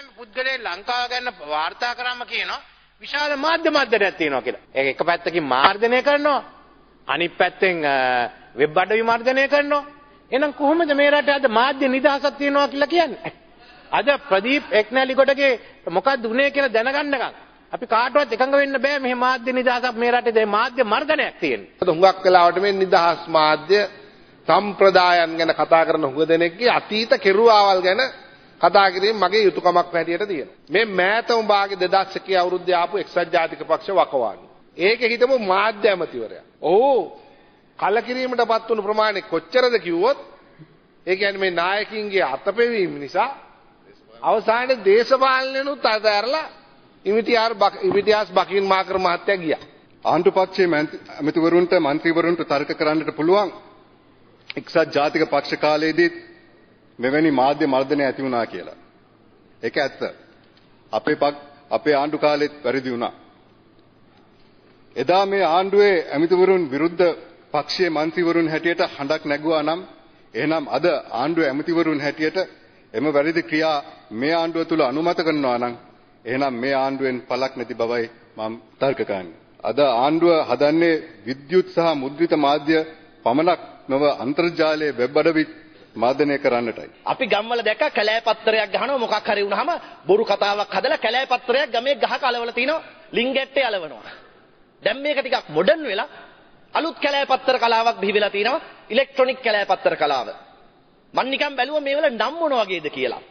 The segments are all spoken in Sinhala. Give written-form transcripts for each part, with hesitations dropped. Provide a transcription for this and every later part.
ඇතම් පුද්ගලයන් ලංකාව ගැන වාර්තා කරාම කියනවා විශාල මාධ්‍ය මණ්ඩලයක් තියෙනවා කියලා. ඒක එක පැත්තකින් මාර්ධනය කරනවා. අනිත් පැත්තෙන් වෙබ් අඩවි මාර්ධනය කරනවා. එහෙනම් කොහොමද මේ රටේ අද මාධ්‍ය නිදහසක් තියෙනවා කියලා කියන්නේ? අද ප්‍රදීප් එක්නැලිකොටගේ මොකක්ද උනේ කියලා දැනගන්නකම් අපි කාටවත් එකඟ වෙන්න බෑ මේ මාධ්‍ය නිදහසක් මේ රටේ මාධ්‍ය මර්ධනයක් තියෙනවා. හුඟක් වෙලාවට මේ නිදහස් මාධ්‍ය සම්ප්‍රදායන් ගැන කතා කරන හුඟ දෙනෙක්ගේ අතීත කෙරුවාවල් ගැන කතා කිරීම මගේ යුතුයකමක් හැටියට තියෙනවා. මේ මෑතම භාගයේ 2001 අවුරුද්දේ ආපු එක්සත් ජාතික පක්ෂ වකවානු. ඒකේ හිටපු මාධ්‍ය ඇමතිවරයා. ඔව් කලකිරීමටපත් වුණු ප්‍රමාණය කොච්චරද කිව්වොත් ඒ කියන්නේ මේ නායකින්ගේ අතපෙවීම නිසා අවසානයේ දේශපාලනයනුත් අතහැරලා ඉමිතියාස් බකින් මාකර මහත්තයා ගියා. ආණ්ඩු පක්ෂයේ ඇමතිවරුන්ට മന്ത്രിවරුන්ට තර්ක කරන්නට පුළුවන් එක්සත් ජාතික පක්ෂ කාලයේදී මෙවැනි මාධ්‍ය මර්ධනය ඇති වුණා කියලා. ඒක ඇත්ත. අපේ ආණ්ඩු කාලෙත් වැරදි වුණා. එදා මේ ආණ්ඩුවේ ඇමතිවරුන් විරුද්ධ පක්ෂයේ മന്ത്രിවරුන් හැටියට හඬක් නැගුවා නම් එහෙනම් අද ආණ්ඩුවේ ඇමතිවරුන් හැටියට එම වැරදි ක්‍රියා මේ ආණ්ඩුව තුල අනුමත කරනවා නම් එහෙනම් මේ ආණ්ඩුවෙන් පළක් නැති බවයි මම තර්ක කරන්නේ. අද ආණ්ඩුව හදන්නේ විද්‍යුත් සහ මුද්‍රිත මාධ්‍ය පමණක් නොව අන්තර්ජාලයේ වෙබ් අඩවි මාධ්‍යනය කරන්නටයි. අපි ගම්වල දැක්ක කැලෑ පත්‍රයක් ගහනවා මොකක් හරි වුණාම බොරු කතාවක් හදලා කැලෑ පත්‍රයක් ගමේ ගහක අලවල තිනවා ලින්ගැට්ටේ අලවනවා. දැන් මේක ටිකක් මොඩර්න් වෙලා අලුත් කැලෑ පත්‍ර කලාවක් බිහි වෙලා තිනවා ඉලෙක්ට්‍රොනික කැලෑ පත්‍ර කලාව. මම නිකන් බැලුවා මේවල නම් මොන වගේද කියලා.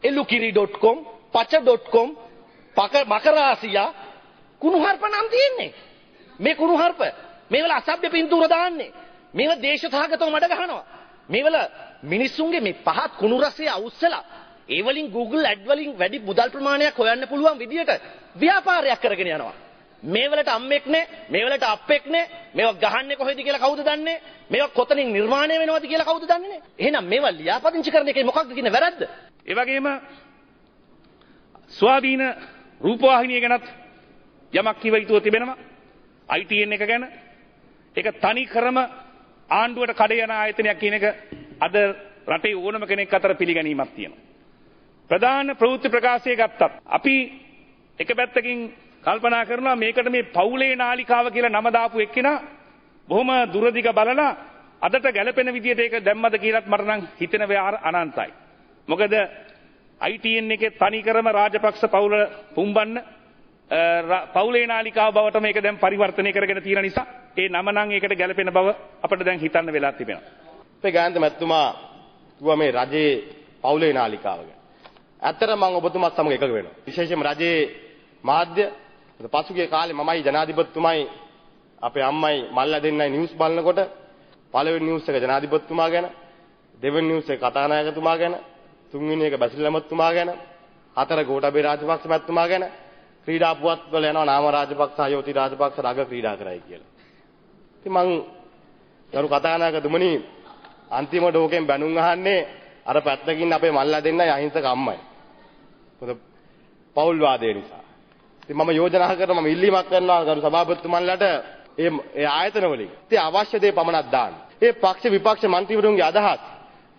elukiri.com pacha.com මකරාසියා කුණුහරුප නම් තියෙන්නේ. මේ කුණුහරුප මේවල අසභ්‍ය පින්තූර දාන්නේ. මේව දේශසහගතව මඩ ගහනවා. මේවල මිනිස්සුන්ගේ මේ පහත් කුණු රසය අවුස්සලා ඒ වලින් Google ad වලින් වැඩි මුදල් ප්‍රමාණයක් හොයන්න පුළුවන් විදියට ව්‍යාපාරයක් කරගෙන යනවා. මේවලට අම්මෙක් නෑ, මේවලට අප්පෙක් නෑ, මේවා ගහන්නේ කොහෙද කියලා කවුද දන්නේ? මේවා කොතනින් නිර්මාණය වෙනවද කියලා කවුද දන්නේ නෑ. එහෙනම් මේවා ලියාපදිංචි කරන එකේ මොකක්ද කියන වැරද්ද? ඒ වගේම ස්වාධීන රූපවාහිනිය ගැනත් යමක් කිව යුතුව තිබෙනවා. ITN එක ගැන ඒක තනි ක්‍රම ආණ්ඩුවට කඩ යන ආයතනයක් කියන එක අද රටේ ඕනම කෙනෙක් අතර පිළිගැනීමක් තියෙනවා. ප්‍රධාන ප්‍රවෘත්ති ප්‍රකාශය ගත්තත් අපි එක පැත්තකින් කල්පනා කරනවා මේකට මේ පවුලේ නාලිකාව කියලා නම දාපු එක්කිනා බොහොම දුරදිග බලලා අදට ගැළපෙන විදියට ඒක දැම්මද කියලාත් මට නම් හිතෙන වේ අනන්තයි. මොකද ITN එකේ තනිකරම රාජපක්ෂ පවුල පුම්බන්න පවුලේ නාලිකාව බවට මේක දැන් පරිවර්තනය කරගෙන තියෙන නිසා ඒ නම නම් ඒකට ගැළපෙන බව අපිට දැන් හිතන්න වෙලා තිබෙනවා. අපේ ගායන්ත මැතිතුමා කිව්වා මේ රජයේ පවුලේ නාලිකාව ගැන. ඇත්තටම මම ඔබතුමාත් සමග එකග වෙනවා. විශේෂයෙන්ම රජයේ මාධ්‍ය පසුගිය කාලේ මමයි ජනාධිපතිතුමයි අපේ අම්මයි මල්ලා දෙන්නයි නිවුස් බලනකොට පළවෙනි නිවුස් එක ජනාධිපතිතුමා ගැන, දෙවෙනි නිවුස් එක කතානායකතුමා ගැන, තුන්වෙනි එක බැසිල් ඇමතිතුමා ගැන, හතර ගෝඨාභය රාජපක්ෂ මැතිතුමා ගැන ක්‍රීඩා පුවත් වල යනවා නාම රාජපක්ෂ, අයෝති රාජපක්ෂ රග ක්‍රීඩා කරයි කියලා. ඉතින් මං ගරු කතානායකතුමනි අන්තිමට ඕකෙන් බැනුම් අහන්නේ අර පැත්තකින් අපේ මල්ලා දෙන්නයි අහිංසක අම්මයි. මොකද පෞල් වාදය නිසා. ඉතින් මම යෝජනා කරනවා මම ඉල්ලීමක් කරනවා ගරු සභාපතිතුමන්ලට ඒ ආයතන වලින් ඉතින් අවශ්‍ය දේ පමණක් දාන්න. ඒ පක්ෂ විපක්ෂ මන්ත්‍රීවරුන්ගේ අදහස්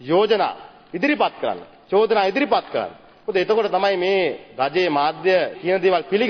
යෝජනා ඉදිරිපත් කරන්න. චෝදනා ඉදිරිපත් කරන්න. මොකද එතකොට තමයි මේ රජයේ මාධ්‍ය කියන දේවල් පිළිගන්නේ.